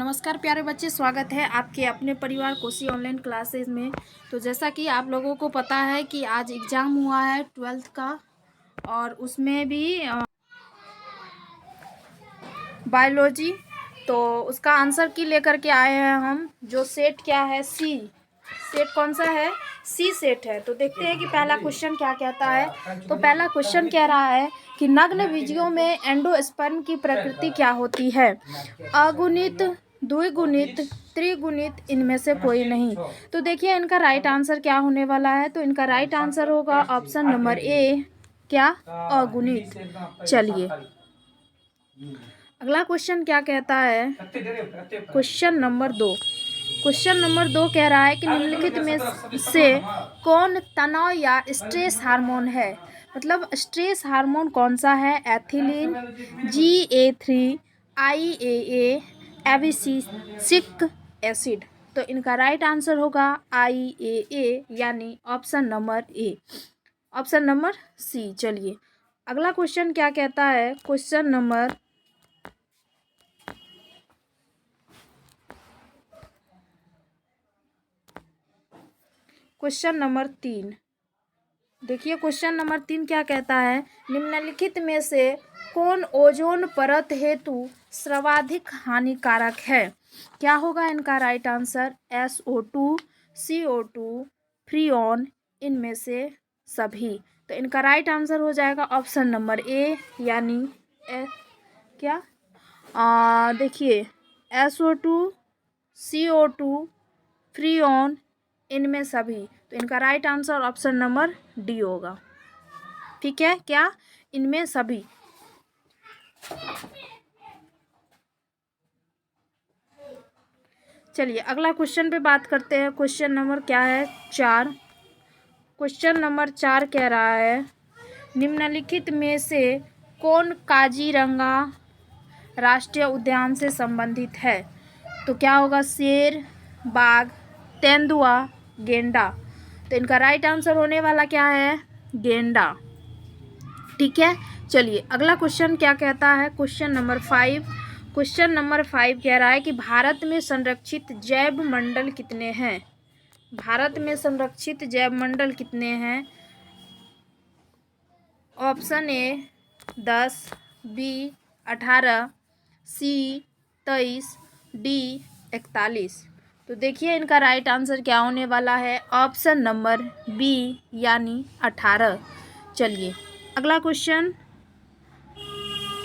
नमस्कार प्यारे बच्चे, स्वागत है आपके अपने परिवार कोसी ऑनलाइन क्लासेस में। तो जैसा कि आप लोगों को पता है कि आज एग्ज़ाम हुआ है 12th का, और उसमें भी बायोलॉजी। तो उसका आंसर की लेकर के आए हैं हम। जो सेट क्या है, सी सेट। कौन सा है? सी सेट है। तो देखते हैं कि पहला क्वेश्चन क्या कहता है। तो पहला क्वेश्चन कह रहा है कि नग्न बीजियों में एंडोस्पर्म की प्रकृति क्या होती है? अगुणित, द्विगुणित, त्रिगुणित, इनमें से कोई नहीं। तो देखिए इनका राइट आंसर क्या होने वाला है। तो इनका राइट आंसर होगा ऑप्शन नंबर ए, क्या? अगुणित। चलिए अगला क्वेश्चन क्या कहता है। Question number 2। क्वेश्चन नंबर 2 कह रहा है कि निम्नलिखित में से कौन तनाव या स्ट्रेस हार्मोन है? मतलब स्ट्रेस हार्मोन कौन सा है? Ethylene, GA3, IAA, abscisic acid. तो इनका राइट आंसर होगा IAA, यानी option number A, option number C. चलिए अगला क्वेश्चन क्या कहता है। Question number 3। देखिए क्वेश्चन नंबर 3 क्या कहता है। निम्नलिखित में से कौन ओजोन परत हेतु सर्वाधिक हानिकारक है? क्या होगा इनका right answer? SO2, CO2, freon, इनमें से सभी। तो इनका राइट आंसर हो जाएगा ऑप्शन नंबर ए, यानी क्या? देखिए SO2, CO2, फ्रीऑन, इनमें सभी। तो इनका right answer option number D होगा। ठीक है, क्या? इनमें सभी। चलिए अगला क्वेश्चन पे बात करते हैं। क्वेश्चन नंबर क्या है? 4। क्वेश्चन नंबर 4 कह रहा है निम्नलिखित में से कौन काजीरंगा राष्ट्रीय उद्यान से संबंधित है? तो क्या होगा? शेर, बाघ, तेंदुआ, गेंडा। तो इनका राइट आंसर होने वाला क्या है? गेंडा। ठीक है, चलिए अगला क्वेश्चन क्या कहता है। Question number 5। क्वेश्चन नंबर 5 कह रहा है कि भारत में संरक्षित जैव मंडल कितने हैं? भारत में संरक्षित जैव मंडल कितने हैं? Option A 10, B 18, C 23, D 41। तो देखिए इनका राइट आंसर क्या होने वाला है? ऑप्शन नंबर बी, यानी 18। चलिए अगला क्वेश्चन,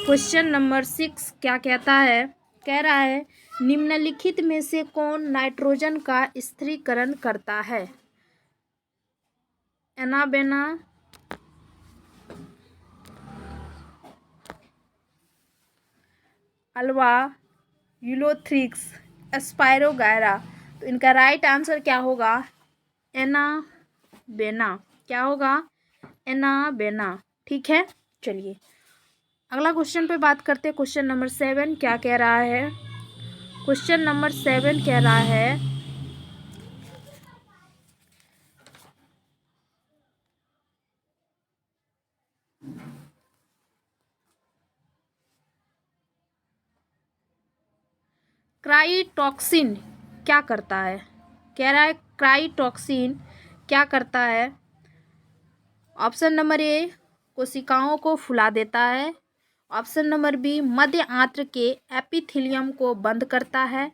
क्वेश्चन नंबर 6 क्या कहता है। कह रहा है निम्नलिखित में से कौन नाइट्रोजन का स्थिरीकरण करता है? Anabaena, ulva, ulothrix, spirogyra. तो इनका राइट आंसर क्या होगा? एनाबेना। क्या होगा? एनाबेना। ठीक है, चलिए अगला क्वेश्चन पे बात करते हैं। क्वेश्चन नंबर 7 क्या कह रहा है। क्वेश्चन नंबर 7 कह रहा है क्राइटॉक्सिन क्या करता है? कह रहा है क्राइटॉक्सिन क्या करता है? ऑप्शन नंबर ए, कोशिकाओं को फुला देता है। ऑप्शन नंबर बी, मध्य आंत्र के एपिथेलियम को बंद करता है।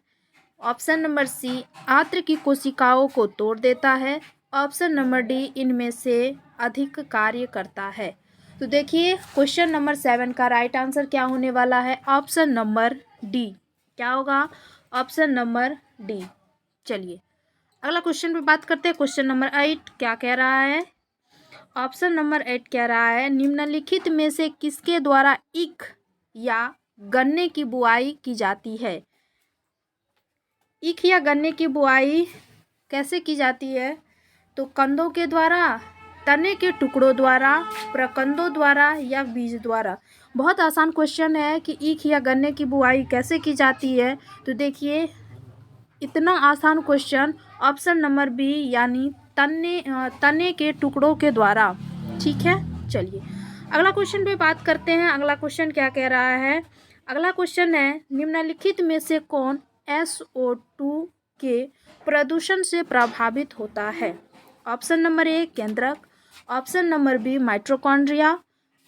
ऑप्शन नंबर सी, आंत्र की कोशिकाओं को तोड़ देता है। ऑप्शन नंबर डी, इनमें से अधिक कार्य करता है। तो देखिए क्वेश्चन नंबर 7 का राइट आंसर क्या होने वाला है? Option number D. क्या होगा? Option number D. चलिए अगला क्वेश्चन पे बात करते हैं। क्वेश्चन नंबर 8 क्या कह रहा है। ऑप्शन नंबर 8 कह रहा है निम्नलिखित में से किसके द्वारा ईख या गन्ने की बुआई की जाती है? ईख या गन्ने की बुआई कैसे की जाती है? तो कंदों के द्वारा, तने के टुकड़ों द्वारा, प्रकंदों द्वारा, या बीज द्वारा। बहुत आसान क्वेश्चन है कि ईख या गन्ने की बुआई कैसे की जाती है। तो देखिए इतना आसान क्वेश्चन, ऑप्शन नंबर बी, यानी तने के टुकड़ों के द्वारा। ठीक है, चलिए अगला क्वेश्चन पे बात करते हैं। अगला क्वेश्चन क्या कह रहा है। अगला क्वेश्चन है निम्नलिखित में से कौन SO2 के प्रदूषण से प्रभावित होता है? ऑप्शन नंबर ए केंद्रक, option number B mitochondria,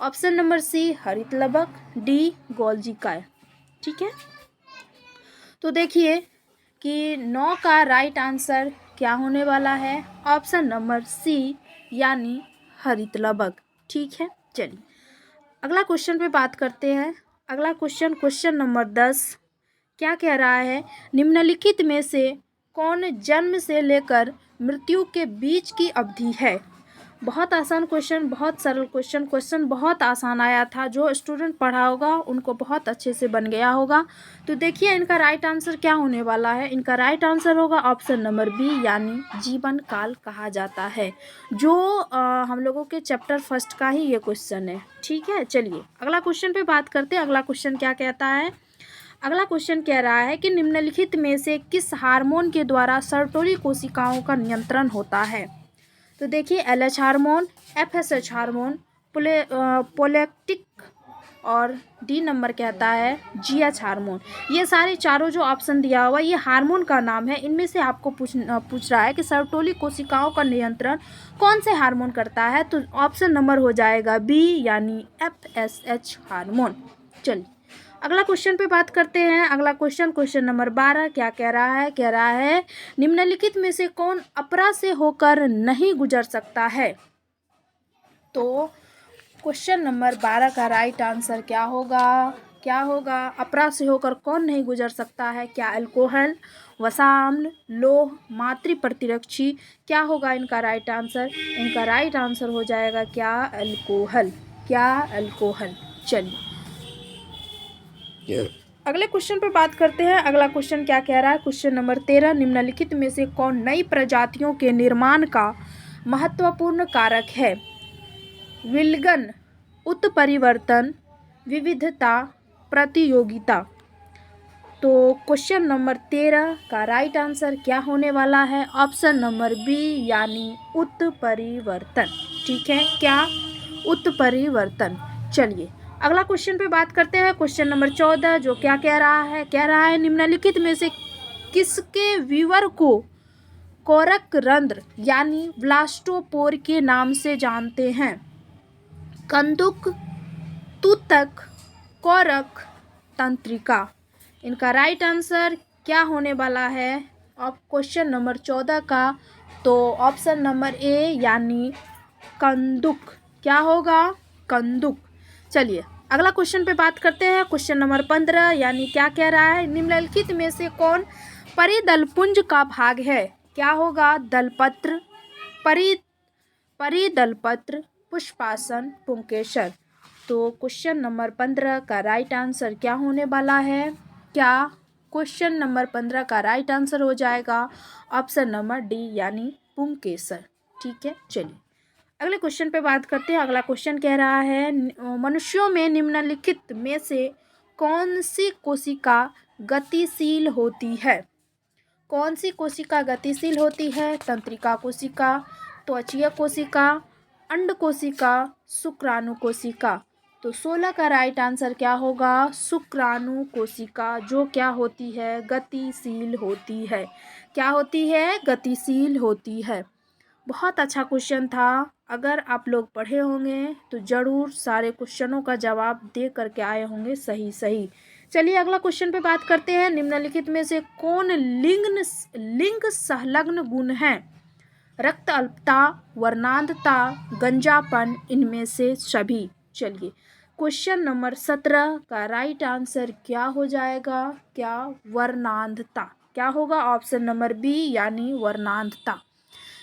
option number C हरित लवक, डी गोल्जी काय। ठीक है, तो देखिए कि 9 का राइट आंसर क्या होने वाला है? ऑप्शन नंबर सी यानी हरित लवक। ठीक है, चलिए अगला क्वेश्चन पे बात करते हैं। अगला क्वेश्चन नंबर 10 क्या कह रहा है? निम्नलिखित में से कौन जन्म से लेकर मृत्यु के बीच की अवधि है? बहुत आसान क्वेश्चन, बहुत सरल क्वेश्चन बहुत आसान आया था। जो स्टूडेंट पढ़ा होगा उनको बहुत अच्छे से बन गया होगा। तो देखिए इनका राइट आंसर क्या होने वाला है। इनका राइट आंसर होगा ऑप्शन नंबर बी यानी जीवन काल कहा जाता है, जो हम लोगों के चैप्टर फर्स्ट का ही ये क्वेश्चन है। ठीक है, चलिए अगला क्वेश्चन पे बात करते हैं। अगला क्वेश्चन क्या कहता है? अगला क्वेश्चन कह रहा है कि निम्नलिखित में से किस हार्मोन के द्वारा सर्टोरी कोशिकाओं का नियंत्रण होता है? तो देखिए LH हार्मोन, FSH हार्मोन, प्रोलैक्टिक और डी नंबर कहता है GH हार्मोन। ये सारे चारों जो ऑप्शन दिया हुआ ये हार्मोन का नाम है। इनमें से आपको पूछ रहा है कि सर्टोली कोशिकाओं का नियंत्रण कौन से हार्मोन करता है? तो ऑप्शन नंबर हो जाएगा बी यानी FSH हार्मोन। चलिए अगला क्वेश्चन पे बात करते हैं। अगला क्वेश्चन नंबर 12 क्या कह रहा है? कह रहा है निम्नलिखित में से कौन अपरा से होकर नहीं गुजर सकता है? तो क्वेश्चन नंबर 12 का राइट आंसर क्या होगा? क्या होगा? अपरा से होकर कौन नहीं गुजर सकता है? क्या अल्कोहल, वसाम्ल, लोह, मातृ प्रतिरक्षी? क्या होगा इनका राइट आंसर? इनका राइट आंसर हो जाएगा क्या? अल्कोहल। क्या? अल्कोहल। चलिए अगले क्वेश्चन पर बात करते हैं। अगला क्वेश्चन क्या कह रहा है? क्वेश्चन नंबर 13 निम्नलिखित में से कौन नई प्रजातियों के निर्माण का महत्वपूर्ण कारक है? विलगन, उत्परिवर्तन, विविधता, प्रतियोगिता। तो क्वेश्चन नंबर 13 का राइट आंसर क्या होने वाला है? ऑप्शन नंबर बी यानी उत्परिवर्तन। ठीक है, क्या? उत्परिवर्तन। चलिए अगला क्वेश्चन पे बात करते हैं। क्वेश्चन नंबर 14 जो क्या कह रहा है? कह रहा है निम्नलिखित में से किसके विवर को कोरक रंध्र यानी ब्लास्टोपोर के नाम से जानते हैं? कंदुक, तूतक, कोरक, तंत्रिका। इनका राइट आंसर क्या होने वाला है? अब क्वेश्चन नंबर 14 का तो ऑप्शन नंबर ए यानी कंदुक। क्या होगा? कंदुक। चलिए अगला क्वेश्चन पे बात करते हैं। क्वेश्चन नंबर 15 यानी क्या कह रहा है? निम्नलिखित में से कौन परिदलपुंज का भाग है? क्या होगा? दलपत्र, परिदलपत्र, पुष्पासन, पुंकेसर। तो क्वेश्चन नंबर 15 का राइट आंसर क्या होने वाला है? क्या? क्वेश्चन नंबर 15 का राइट आंसर हो जाएगा ऑप्शन नंबर डी यानी पुंकेसर। ठीक है, चलिए अगले क्वेश्चन पे बात करते हैं। अगला क्वेश्चन कह रहा है मनुष्यों में निम्नलिखित में से कौन सी कोशिका गतिशील होती है? कौन सी कोशिका गतिशील होती है? तंत्रिका कोशिका, त्वचीय कोशिका, अंड कोशिका, शुक्राणु कोशिका। तो 16 का राइट आंसर क्या होगा? शुक्राणु कोशिका, जो क्या होती है? गतिशील होती है। क्या होती है? गतिशील होती है। बहुत अच्छा क्वेश्चन था। अगर आप लोग पढ़े होंगे तो ज़रूर सारे क्वेश्चनों का जवाब दे करके आए होंगे सही। चलिए अगला क्वेश्चन पे बात करते हैं। निम्नलिखित में से कौन लिंग संलग्न गुण है? रक्त अल्पता, वर्णांधता, गंजापन, इनमें से सभी। चलिए क्वेश्चन नंबर 17 का राइट आंसर क्या हो जाएगा? क्या? वर्णांधता। क्या होगा? ऑप्शन नंबर बी यानी वर्णांधता।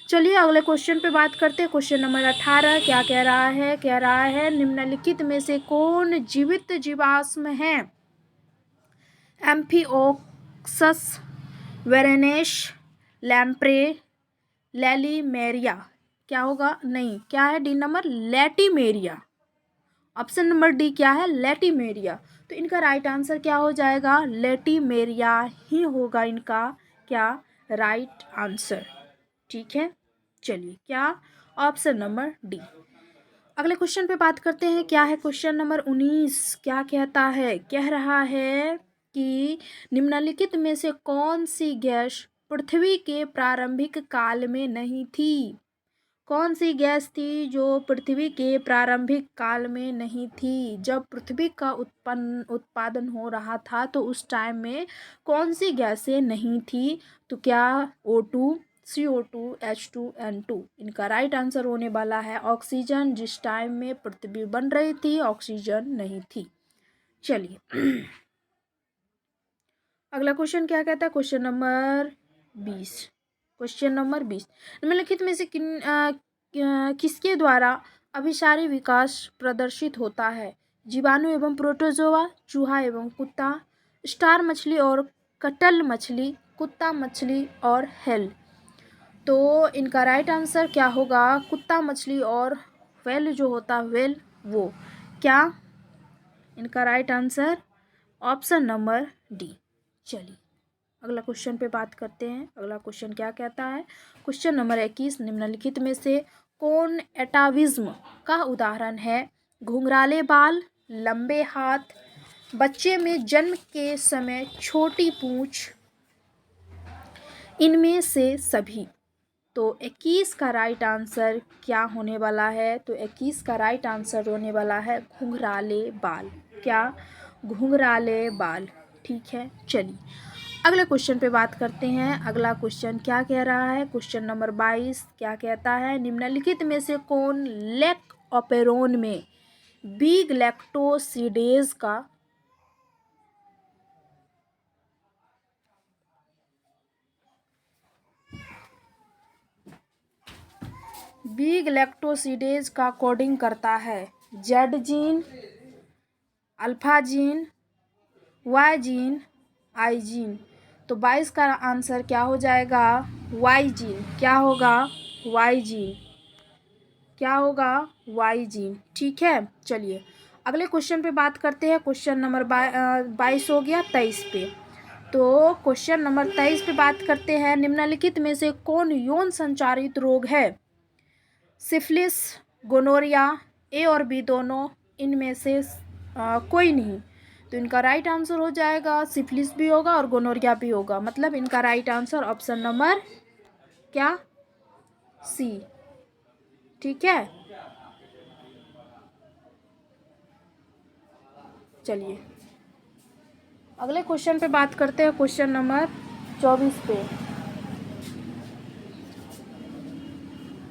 चलिए अगले क्वेश्चन पे बात करते हैं। क्वेश्चन नंबर 18 क्या कह रहा है? कह रहा है निम्नलिखित में से कौन जीवित जीवाश्म है? एम्फिओक्सस, वेरेनेश, लैम्प्रे, लैलीमेरिया। क्या होगा? नहीं, क्या है? D number latimeria. Option number D क्या है? लैटिमेरिया। तो इनका राइट आंसर क्या हो जाएगा? लैटिमेरिया ही होगा इनका क्या? Right answer. ठीक है, चलिए क्या? Option number D. अगले क्वेश्चन पे बात करते हैं। क्या है? क्वेश्चन नंबर 19 क्या कहता है? कह रहा है कि निम्नलिखित में से कौन सी गैस पृथ्वी के प्रारंभिक काल में नहीं थी? कौन सी गैस थी जो पृथ्वी के प्रारंभिक काल में नहीं थी? जब पृथ्वी का उत्पादन हो रहा था तो उस टाइम में कौन सी गैसें नहीं थी? तो क्या O2, CO2, H2, N2। इनका राइट आंसर होने वाला है ऑक्सीजन। जिस टाइम में पृथ्वी बन रही थी ऑक्सीजन नहीं थी। चलिए अगला क्वेश्चन क्या कहता है? Question number 20। क्वेश्चन नंबर 20, निम्नलिखित में से किसके द्वारा अभिसारी विकास प्रदर्शित होता है? जीवाणु एवं प्रोटोजोआ, चूहा एवं कुत्ता, स्टार मछली और कटल मछली, कुत्ता मछली और हेल। तो इनका राइट आंसर क्या होगा? कुत्ता मछली और वेल जो होता है वेल वो। क्या इनका right answer? Option number D. चलिए अगला क्वेश्चन पे बात करते हैं। अगला क्वेश्चन क्या कहता है? क्वेश्चन नंबर 21, निम्नलिखित में से कौन एटाविज्म का उदाहरण है? घुंघराले बाल, लंबे हाथ, बच्चे में जन्म के समय छोटी पूंछ, इनमें से सभी। तो 21 का राइट आंसर क्या होने वाला है? तो 21 का राइट आंसर होने वाला है घुंघराले बाल। क्या? घुंघराले बाल। ठीक है, चलिए अगले क्वेश्चन पे बात करते हैं। अगला क्वेश्चन क्या कह रहा है? क्वेश्चन नंबर 22 क्या कहता है? निम्नलिखित में से कौन लेक ऑपेरोन में बिग लैक्टोसिडेज का कोडिंग करता है? Z gene, alpha gene, Y gene, I gene. तो 22 का आंसर क्या हो जाएगा? Y gene. क्या होगा? Y gene. क्या होगा? Y gene. ठीक है, चलिए अगले क्वेश्चन पे बात करते हैं। क्वेश्चन नंबर 22 हो गया। 23 पे, तो क्वेश्चन नंबर 23 पे बात करते हैं। निम्नलिखित में से कौन यौन संचारित रोग है? सिफिलिस, गोनोरिया, ए और बी दोनों, इनमें से कोई नहीं। तो इनका राइट आंसर हो जाएगा सिफिलिस भी होगा और गोनोरिया भी होगा। मतलब इनका राइट आंसर ऑप्शन नंबर क्या? सी। ठीक है, चलिए अगले क्वेश्चन पे बात करते हैं। क्वेश्चन नंबर 24 पे।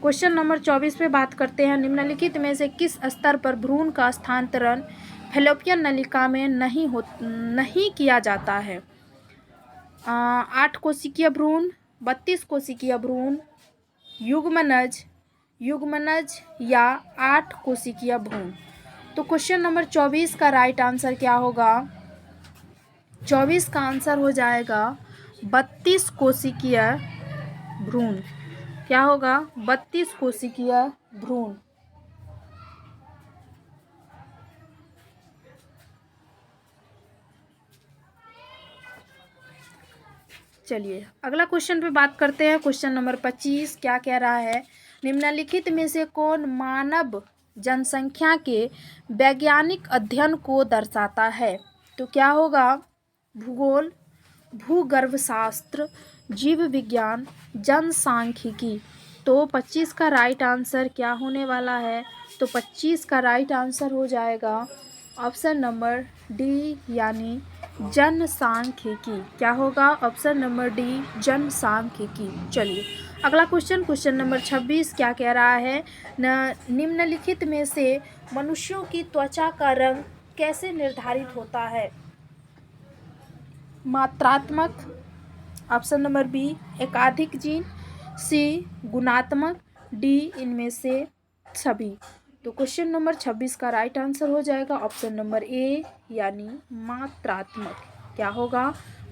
क्वेश्चन नंबर 24 पे बात करते हैं। निम्नलिखित में से किस स्तर पर भ्रूण का स्थानांतरण फैलोपियन नलिका में नहीं किया जाता है? 8 कोशिकीय भ्रूण, 32 कोशिकीय भ्रूण, युग्मनज या 8 कोशिकीय भ्रूण। तो क्वेश्चन नंबर 24 का राइट आंसर क्या होगा? 24 का आंसर हो जाएगा 32 कोशिकीय भ्रूण। क्या होगा? 32 कोशिकीय भ्रूण। चलिए अगला क्वेश्चन पे बात करते हैं। क्वेश्चन नंबर 25 क्या कह रहा है? निम्नलिखित में से कौन मानव जनसंख्या के वैज्ञानिक अध्ययन को दर्शाता है? तो क्या होगा? भूगोल, भूगर्भशास्त्र, जीव विज्ञान, जनसांख्यिकी। तो 25 का राइट आंसर क्या होने वाला है? तो 25 का राइट आंसर हो जाएगा ऑप्शन नंबर डी यानी जनसांख्यिकी। क्या होगा? ऑप्शन नंबर डी जनसांख्यिकी। चलिए अगला क्वेश्चन, क्वेश्चन नंबर 26 क्या कह रहा है? निम्नलिखित में से मनुष्यों की त्वचा का रंग कैसे निर्धारित होता है? मात्रात्मक, ऑप्शन नंबर बी एकाधिक जीन, सी गुणात्मक, डी इनमें से सभी। तो क्वेश्चन नंबर 26 का राइट आंसर हो जाएगा ऑप्शन नंबर ए यानी मात्रात्मक। क्या होगा?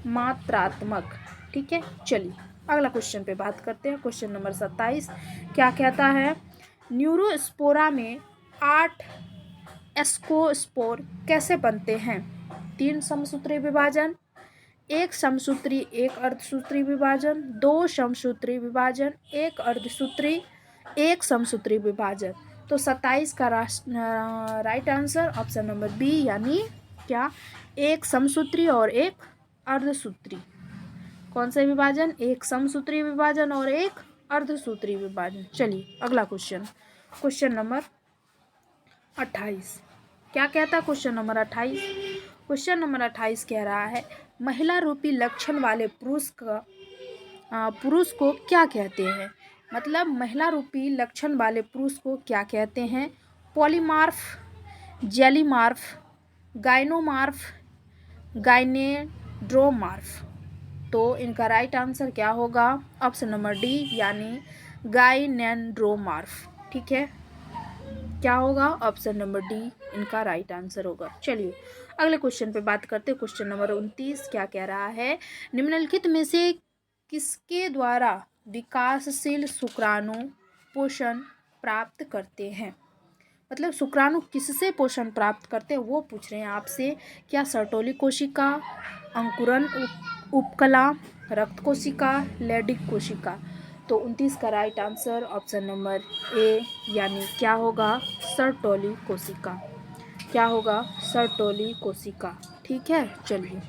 मात्रात्मक। ठीक है, चलिए अगला क्वेश्चन पे बात करते हैं। क्वेश्चन नंबर 27 क्या कहता है? न्यूरोस्पोरा में 8 एस्कोस्पोर कैसे बनते हैं? 3 समसूत्री विभाजन, 1 समसूत्री 1 अर्धसूत्री विभाजन, 2 समसूत्री विभाजन, 1 अर्धसूत्री 1 समसूत्री विभाजन। तो 27 का right answer option number B यानी क्या? एक समसूत्री और एक अर्धसूत्री। कौन सा विभाजन? एक समसूत्री विभाजन और एक अर्धसूत्री विभाजन। चलिए अगला क्वेश्चन, क्वेश्चन नंबर 28 क्या कहता है? क्वेश्चन नंबर 28, क्वेश्चन नंबर 28 कह रहा है महिला रूपी लक्षण वाले पुरुष को क्या कहते हैं? मतलब महिला रूपी लक्षण वाले पुरुष को क्या कहते हैं? पॉलीमार्फ, जेलीमार्फ, गाइनोमार्फ, गाइनेड्रोमार्फ। तो इनका राइट आंसर क्या होगा? ऑप्शन नंबर डी यानी गाइनेड्रोमार्फ। ठीक है, क्या होगा? ऑप्शन नंबर डी इनका राइट आंसर होगा। चलिए अगले क्वेश्चन पे बात करते हैं। क्वेश्चन नंबर 29 क्या कह रहा है? निम्नलिखित में से किसके द्वारा विकासशील शुक्राणु पोषण प्राप्त करते हैं? मतलब शुक्राणु किससे पोषण प्राप्त करते हैं वो पूछ रहे हैं आपसे। क्या सर्टोली कोशिका, अंकुरन उपकला, रक्त कोशिका, लैडिक कोशिका? तो 29 का right answer option number A यानी क्या होगा? सर्टोली कोशिका। क्या होगा? सर्टोली कोशिका। ठीक है, चलिए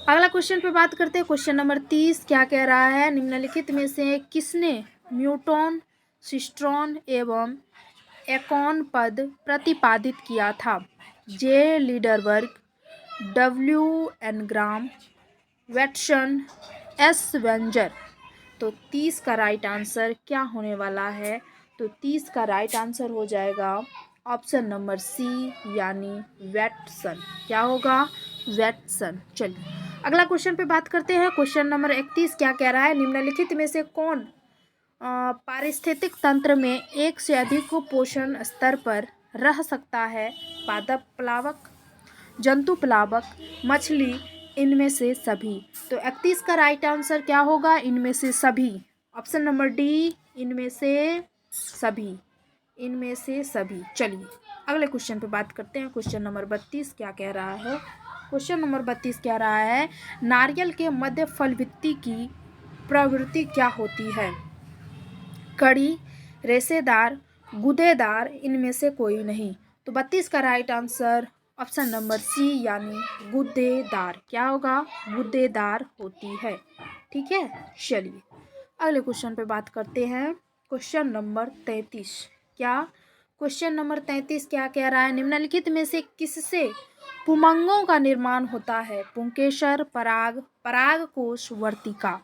अगला क्वेश्चन पे बात करते हैं। क्वेश्चन नंबर 30 क्या कह रहा है? निम्नलिखित में से किसने न्यूटन, सिस्ट्रॉन एवं एकॉन पद प्रतिपादित किया था? J Lederberg, W Engram, Watson, S Wenger. तो 30 का राइट आंसर क्या होने वाला है? तो 30 का राइट आंसर हो जाएगा ऑप्शन नंबर सी यानी वैटसन। क्या होगा? वैटसन। चलिए अगला क्वेश्चन पे बात करते हैं। क्वेश्चन नंबर 31 क्या कह रहा है? निम्नलिखित में से कौन पारिस्थितिक तंत्र में एक से अधिक पोषण स्तर पर रह सकता है? पादप प्लावक, जंतु प्लावक, मछली, इनमें से सभी। तो 31 का राइट आंसर क्या होगा? इनमें से सभी। ऑप्शन नंबर डी इनमें से सभी, इनमें से सभी। चलिए अगले क्वेश्चन पे बात करते हैं। क्वेश्चन नंबर 32 क्या कह रहा है? क्वेश्चन नंबर 32 कह रहा है नारियल के मध्य फलवृत्ति की प्रवृत्ति क्या होती है? कड़ी, रेशेदार, गूदेदार, इनमें से कोई नहीं। तो 32 का right answer option number C यानी गूदेदार। क्या होगा? गूदेदार होती है। ठीक है, चलिए अगले क्वेश्चन पे बात करते हैं। क्वेश्चन नंबर 33 क्या? क्वेश्चन नंबर 33 क्या कह रहा है? निम्नलिखित में से किससे पुमंगों का निर्माण होता है? पुंकेसर, पराग, परागकोश, वर्तिका।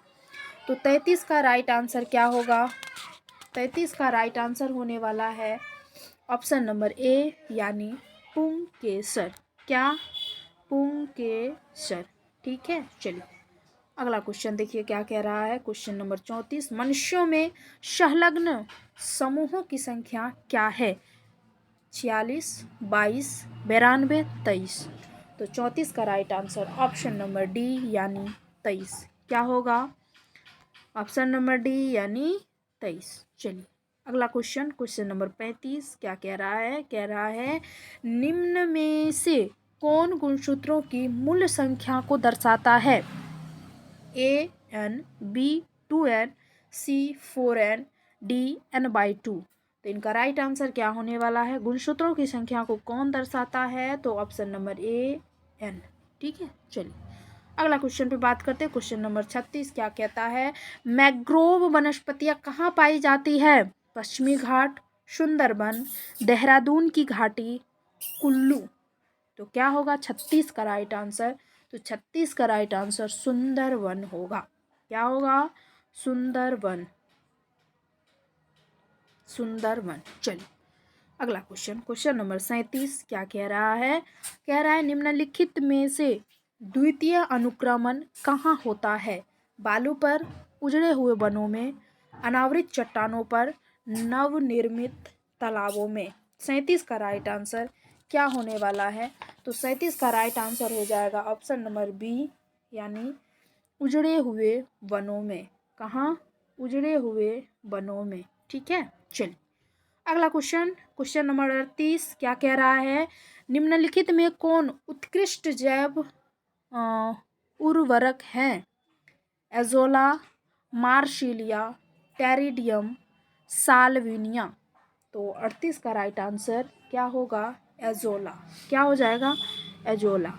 तो 33 का राइट आंसर क्या होगा? 33 का राइट आंसर होने वाला है ऑप्शन नंबर ए यानी पुंकेसर। क्या? पुंकेसर। ठीक है, चलिए अगला क्वेश्चन देखिए क्या कह रहा है। क्वेश्चन नंबर 34 मनुष्यों में संलग्न समूहों की संख्या क्या है? 46, 22, 92, 23। तो 34 का right answer option number D यानी 23। क्या होगा? ऑप्शन नंबर डी यानी 23। चलिए अगला क्वेश्चन, क्वेश्चन नंबर 35 क्या कह रहा है? कह रहा है निम्न में से कौन गुणसूत्रों की मूल संख्या को दर्शाता है? A N, B 2n, C 4n, D n/2। तो इनका राइट आंसर क्या होने वाला है? गुणसूत्रों की संख्या को कौन दर्शाता है? तो ऑप्शन नंबर ए n। ठीक है, चलिए अगला क्वेश्चन पे बात करते हैं। क्वेश्चन नंबर 36 क्या कहता है? मैंग्रोव वनस्पतियां कहाँ पाई जाती है? पश्चिमी घाट, सुंदरबन, देहरादून की घाटी, कुल्लू। तो क्या होगा 36 का राइट आंसर? तो 36 का राइट आंसर सुंदरवन होगा। क्या होगा? सुंदरवन। सुंदरवन। चलिए अगला क्वेश्चन, क्वेश्चन नंबर 37 क्या कह रहा है? कह रहा है निम्नलिखित में से द्वितीय अनुक्रमण कहाँ होता है? बालू पर, उजड़े हुए वनों में, अनावृत चट्टानों पर, नवनिर्मित तालाबों में। 37 का राइट आंसर क्या होने वाला है? तो 37 का राइट आंसर हो जाएगा ऑप्शन नंबर बी यानी उजड़े हुए वनों में। कहाँ? उजड़े हुए वनों में। ठीक है, चलिए अगला क्वेश्चन, क्वेश्चन नंबर 38 क्या कह रहा है? निम्नलिखित में कौन उत्कृष्ट जैव उर्वरक है? Azolla, marsilea, pteridium, salvinia. तो 38 का राइट आंसर क्या होगा? एजोला। क्या हो जाएगा? एजोला।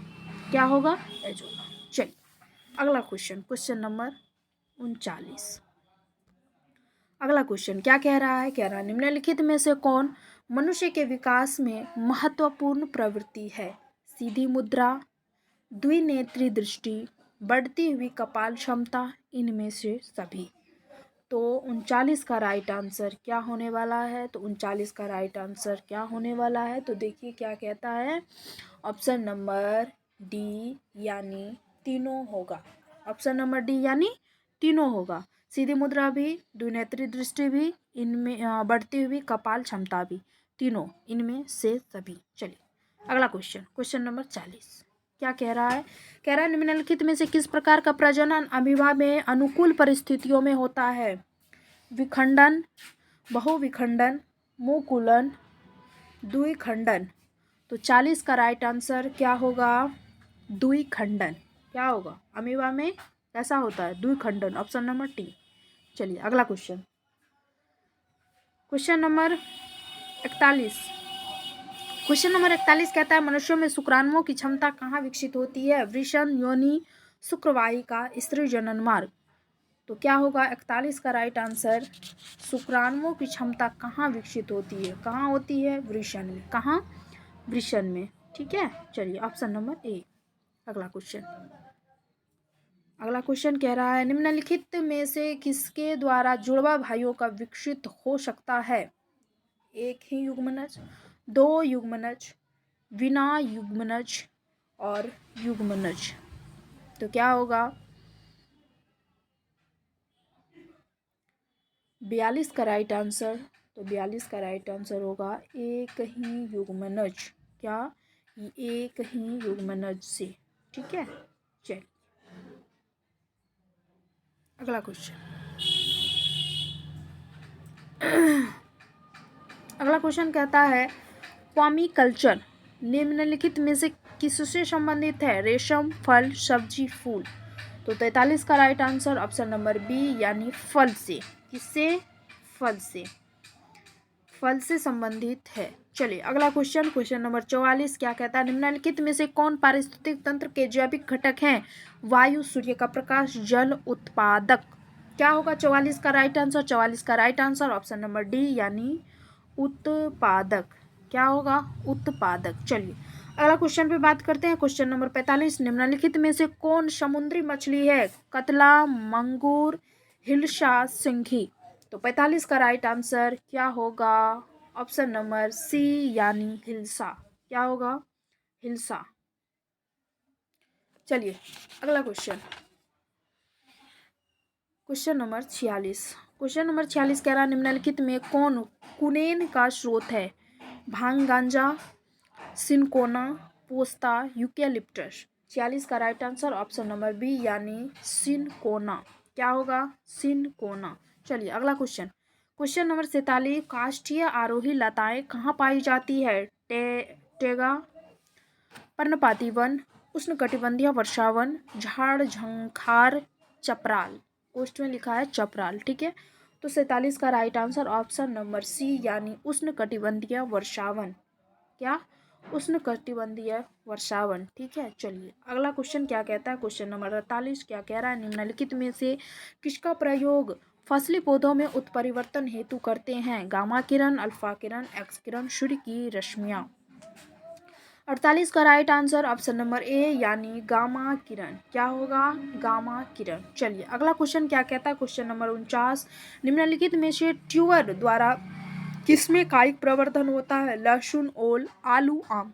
क्या होगा? एजोला। चलिए अगला क्वेश्चन, क्वेश्चन नंबर 39। अगला क्वेश्चन क्या कह रहा है? कह रहा है निम्नलिखित में से कौन मनुष्य के विकास में महत्वपूर्ण प्रवृत्ति है? सीधी मुद्रा, द्विनेत्री दृष्टि, बढ़ती हुई कपाल क्षमता, इनमें से सभी। तो 39 का राइट आंसर क्या होने वाला है? तो 39 का राइट आंसर क्या होने वाला है? तो देखिए क्या कहता है, ऑप्शन नंबर डी यानी तीनों होगा। ऑप्शन नंबर डी यानी तीनों होगा। सीधी मुद्रा भी, द्विनेत्री दृष्टि भी, इनमें बढ़ती हुई कपाल क्षमता भी, तीनों इनमें से सभी। चलिए अगला क्वेश्चन, क्वेश्चन नंबर 40 क्या कह रहा है? कह रहा है निम्नलिखित में से किस प्रकार का प्रजनन अमीबा में अनुकूल परिस्थितियों में होता है? विखंडन, बहुविखंडन, मुकुलन, द्विखंडन। तो 40 का राइट आंसर क्या होगा? द्विखंडन। क्या होगा? अमीबा में कैसा होता है? द्विखंडन। Option number T. चलिए अगला question, question number 41। Question number 41 कहता है मनुष्यों में शुक्राणुओं की क्षमता कहाँ विकसित होती है? वृषण, योनि, शुक्रवाहिका, स्त्री जनन मार्ग। तो क्या होगा? 41 का राइट आंसर, शुक्राणुओं की क्षमता कहाँ विकसित होती है? कहाँ होती है? वृषण में। कहाँ? वृषण में। ठीक है, चलिए ऑप्शन नंबर ए। अगला क्वेश्चन, अगला क्वेश्चन कह रहा है निम्नलिखित में से किसके द्वारा जुड़वा भाइयों का विकसित हो सकता है? एक ही युग्मनज, दो युग्मनज, बिना युग्मनज और युग्मनज। तो क्या होगा? 42 का राइट आंसर, तो 42 का राइट आंसर होगा एक ही युग्मनज। क्या? एक ही युग्मनज से। ठीक है, चलिए अगला क्वेश्चन, अगला क्वेश्चन कहता है पॉमीकल्चर निम्नलिखित में से किससे संबंधित है? रेशम, फल, सब्जी, फूल। तो 43 का right answer option number B यानी फल से। किससे? फल से। फल से संबंधित है। चलिए अगला क्वेश्चन, क्वेश्चन नंबर 44 क्या कहता है निम्नलिखित में से कौन पारिस्थितिक तंत्र के जैविक घटक हैं? वायु, सूर्य का प्रकाश, जल, उत्पादक। क्या होगा 44 का राइट आंसर? 44 का right answer option number D यानी उत्पादक। क्या होगा? उत्पादक। चलिए अगला क्वेश्चन पे बात करते हैं, क्वेश्चन नंबर 45 निम्नलिखित में से कौन समुद्री मछली है? कतला, मंगूर, हिल्सा, सिंघी। तो 45 का राइट आंसर क्या होगा? ऑप्शन नंबर सी यानी हिल्सा। क्या होगा? हिल्सा। चलिए अगला question, question number 46। Question number 46 कह रहा है निम्नलिखित में कौन कुनेन का स्रोत है? भांग, गांजा, सिनकोना, पोस्ता, यूकेलिप्टस। 46 का right answer option number B यानी सिनकोना। क्या होगा? सिनकोना। चलिए अगला क्वेश्चन, क्वेश्चन नंबर 47 काष्ठीय आरोही लताएं कहाँ पाई जाती है? टेगा, पर्णपाती वन, उष्णकटिबंधीय वर्षावन, झाड़ झंखार, चपराल। पोस्ट में लिखा है चपराल। ठीक है, तो 47 का right answer option number C यानी उष्णकटिबंधीय वर्षावन। क्या? उष्णकटिबंधीय वर्षावन। ठीक है, चलिए अगला क्वेश्चन क्या कहता है, क्वेश्चन नंबर 48 क्या कह रहा है निम्नलिखित में से किसका प्रयोग फसली पौधों में उत्परिवर्तन हेतु करते हैं? गामा किरण, अल्फा किरण, एक्स किरण, सूर्य की रश्मियाँ। 48 का right answer option number A यानी गामा किरण। क्या होगा? गामा किरण। चलिए अगला क्वेश्चन क्या कहता है, क्वेश्चन नंबर 49 निम्नलिखित में से ट्यूबर द्वारा किसमें कायिक प्रवर्धन होता है? लहसुन, ओल, आलू, आम।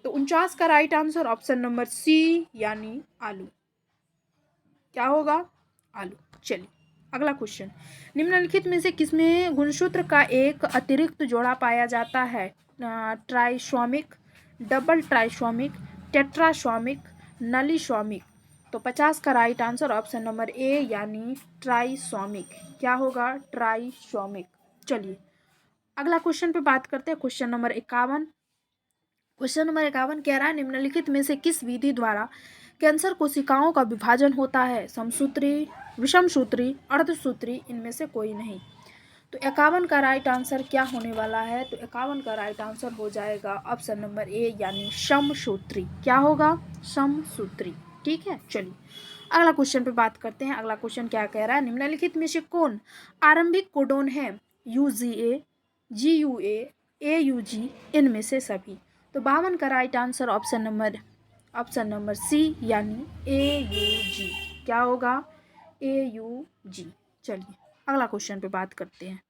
तो 49 का right answer option number C यानी आलू। क्या होगा? आलू। चलिए अगला क्वेश्चन निम्नलिखित में से किसमें गुणसूत्र का एक अतिरिक्त जोड़ा पाया जाता है? Trisomic, double trisomic, tetrasomic, nullisomic. तो 50 का right answer option number A यानी ट्राइसोमिक। क्या होगा? ट्राइसोमिक। चलिए अगला क्वेश्चन पे बात करते हैं, क्वेश्चन नंबर 51। क्वेश्चन नंबर 51 कह रहा है निम्नलिखित में से किस विधि द्वारा कैंसर कोशिकाओं का विभाजन होता है? समसूत्री, विषमसूत्री, अर्धसूत्री, इनमें से कोई नहीं। तो 51 का राइट आंसर क्या होने वाला है? तो 51 का राइट आंसर हो जाएगा ऑप्शन नंबर ए यानी समसूत्री। क्या होगा? समसूत्री। ठीक है, चलिए अगला क्वेश्चन पे बात करते हैं। अगला क्वेश्चन क्या कह रहा है? निम्नलिखित में से कौन आरंभिक कोडोन है? UGA, GUA, AUG, इनमें से सभी। तो 52 का right answer option number C यानी AUG। क्या होगा? AUG। चलिए अगला क्वेश्चन पे बात करते हैं।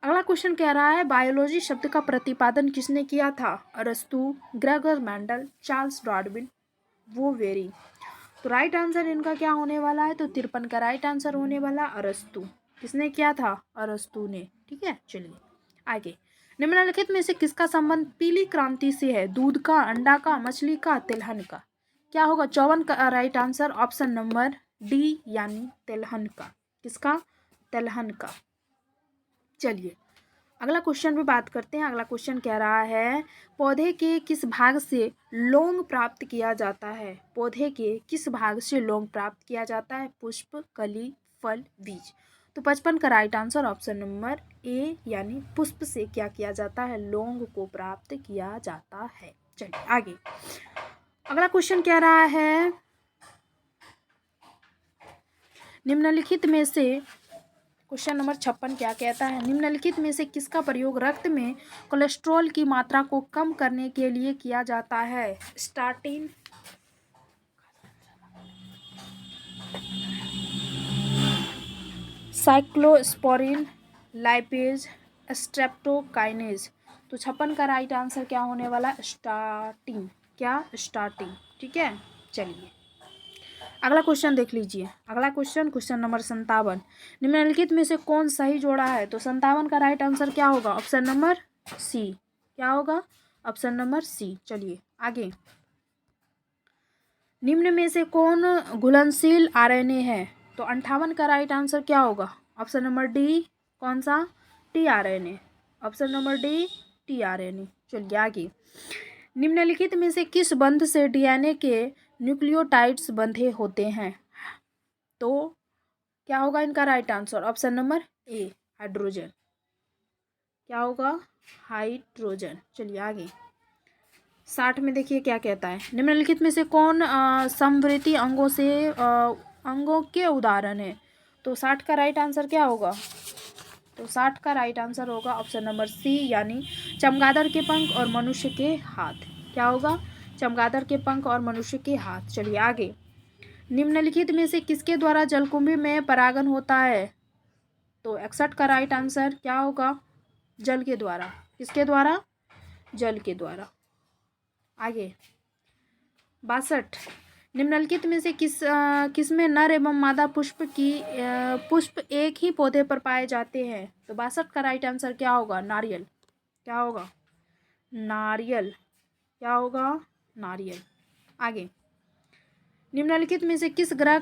अगला क्वेश्चन कह रहा है बायोलॉजी शब्द का प्रतिपादन किसने किया था? अरस्तु, ग्रेगर मेंडल, चार्ल्स डार्विन, वोवेरी। तो राइट आंसर इनका क्या होने वाला है? तो 53 का राइट आंसर होने वाला अरस्तु। किसने किया था? अरस्तु ने। ठीक है, चलिए आगे। निम्नलिखित में से किसका संबंध पीली क्रांति से है? दूध का, अंडा का, मछली का, तिलहन का। क्या होगा? 54 का right answer option number D यानी तिलहन का। किसका? तिलहन का। चलिए अगला क्वेश्चन पे बात करते हैं। अगला क्वेश्चन कह रहा है पौधे के किस भाग से लौंग प्राप्त किया जाता है? पौधे के किस भाग से लौंग प्राप्त किया जाता है? पुष्प, कली, फल, बीज। तो 55 का right answer option number A यानी पुष्प से क्या किया जाता है? लौंग को प्राप्त किया जाता है। चलिए आगे। अगला क्वेश्चन कह रहा है निम्नलिखित में से क्वेश्चन नंबर 56 क्या कहता है? निम्नलिखित में से किसका प्रयोग रक्त में कोलेस्ट्रॉल की मात्रा को कम करने के लिए किया जाता है? स्टाटिन, साइक्लोस्पोरिन, लाइपेज, स्ट्रेप्टोकाइनेज। तो 56 का राइट आंसर क्या होने वाला? स्टार्टिंग। क्या? स्टार्टिंग। ठीक है, चलिए अगला क्वेश्चन देख लीजिए। अगला क्वेश्चन नंबर 57। निम्नलिखित में से कौन सही जोड़ा है? तो 57 का राइट आंसर क्या होगा? Option number C. क्या होगा? Option number C. चलिए आगे। निम्न में से कौन घुलनशील आरएनए है? तो 58 का राइट आंसर क्या होगा? Option number D. कौन सा? TRNA. Option number D tRNA. चलिए आगे। निम्नलिखित में से किस बंध से डीएनए के न्यूक्लियोटाइड्स बंधे होते हैं? तो क्या होगा इनका राइट आंसर? ऑप्शन नंबर ए हाइड्रोजन। क्या होगा? हाइड्रोजन। चलिए आगे। 60 में देखिए क्या कहता है। निम्नलिखित में से कौन समवर्ती अंगों के उदाहरण है? तो 60 का राइट आंसर क्या होगा? तो 60 का राइट आंसर होगा ऑप्शन नंबर सी यानी चमगादड़ के पंख और मनुष्य के हाथ। क्या होगा? चमगादड़ के पंख और मनुष्य के हाथ। चलिए आगे। निम्नलिखित में से किसके द्वारा जलकुंभी में परागन होता है? तो 61 का राइट आंसर क्या होगा? जल के द्वारा। किसके द्वारा? जल के द्वारा। आगे 62। निम्नलिखित में से किसमें नर एवं मादा पुष्प एक ही पौधे पर पाए जाते हैं? तो 62 का राइट आंसर क्या होगा? नारियल। क्या होगा? नारियल। क्या होगा? नारियल। आगे। निम्नलिखित में से किस ग्रह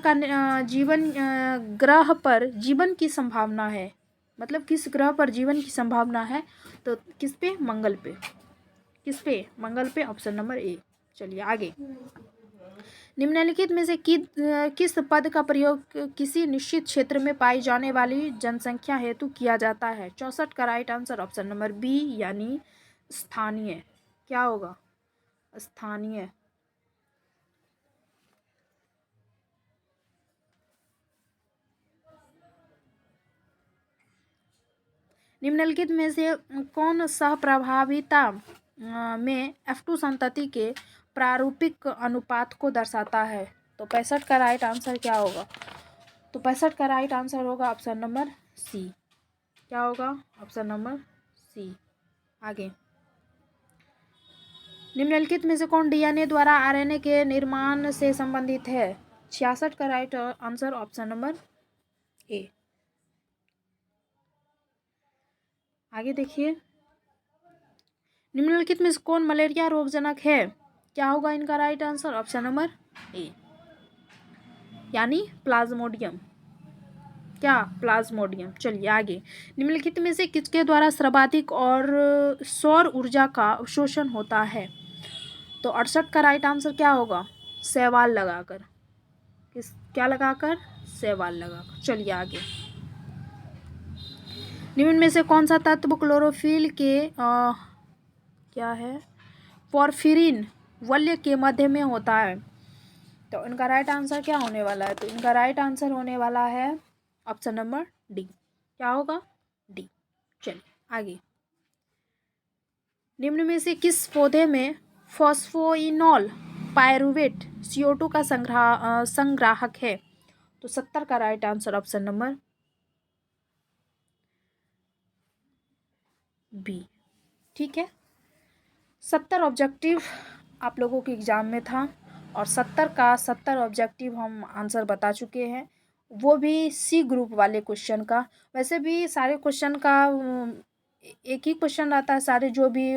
पर जीवन की संभावना है? मतलब किस ग्रह पर जीवन की संभावना है? तो किस पे? मंगल पे। किस पे? मंगल पे। ऑप्शन नंबर ए। चलिए आगे। निम्नलिखित में से किस पद का प्रयोग किसी निश्चित क्षेत्र में पाई जाने वाली जनसंख्या हेतु किया जाता है? 64 का right answer option number B यानी स्थानीय। क्या होगा? स्थानीय। निम्नलिखित में से कौन सहप्रभाविता में F2 संतति के प्रारूपिक अनुपात को दर्शाता है? तो 65 का राइट आंसर क्या होगा? तो 65 का राइट आंसर होगा ऑप्शन नंबर सी। क्या होगा? Option number C. आगे। निम्नलिखित में से कौन डीएनए द्वारा आरएनए के निर्माण से संबंधित है? 66 का राइट आंसर ऑप्शन नंबर ए। आगे देखिए। निम्नलिखित में से कौन मलेरिया रोगजनक है? क्या होगा इनका right answer? Option number A यानी प्लाज्मोडियम। क्या? प्लाज्मोडियम। चलिए आगे। निम्नलिखित में से किसके द्वारा सर्वाधिक और सौर ऊर्जा का अवशोषण होता है? तो 68 का राइट आंसर क्या होगा? शैवाल लगाकर। क्या लगाकर? शैवाल लगाकर। चलिए आगे। निम्न में से कौन सा तत्व क्लोरोफिल के क्या है पोरफिरिन वलय के मध्य में होता है? तो इनका राइट आंसर क्या होने वाला है? तो इनका राइट आंसर होने वाला है ऑप्शन नंबर डी। क्या होगा? डी। चलिए आगे। निम्न में से किस पौधे में फॉस्फोइनॉल पायरुवेट CO2 का संग्राहक है? तो 70 का right answer option number B. ठीक है, 70 ऑब्जेक्टिव आप लोगों के एग्जाम में था और 70 ऑब्जेक्टिव हम आंसर बता चुके हैं, वो भी सी ग्रुप वाले क्वेश्चन का। वैसे भी सारे क्वेश्चन का एक ही क्वेश्चन रहता है, सारे जो भी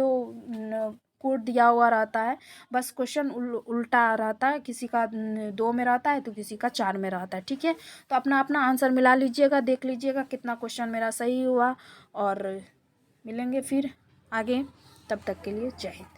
कोड दिया हुआ रहता है, बस क्वेश्चन उल्टा रहता है, किसी का 2 में रहता है तो किसी का 4 में रहता है। ठीक है, तो अपना अपना आंसर मिला लीजिएगा, देख लीजिएगा कितना क्वेश्चन मेरा सही हुआ, और मिलेंगे फिर आगे। तब तक के लिए जय हिंद।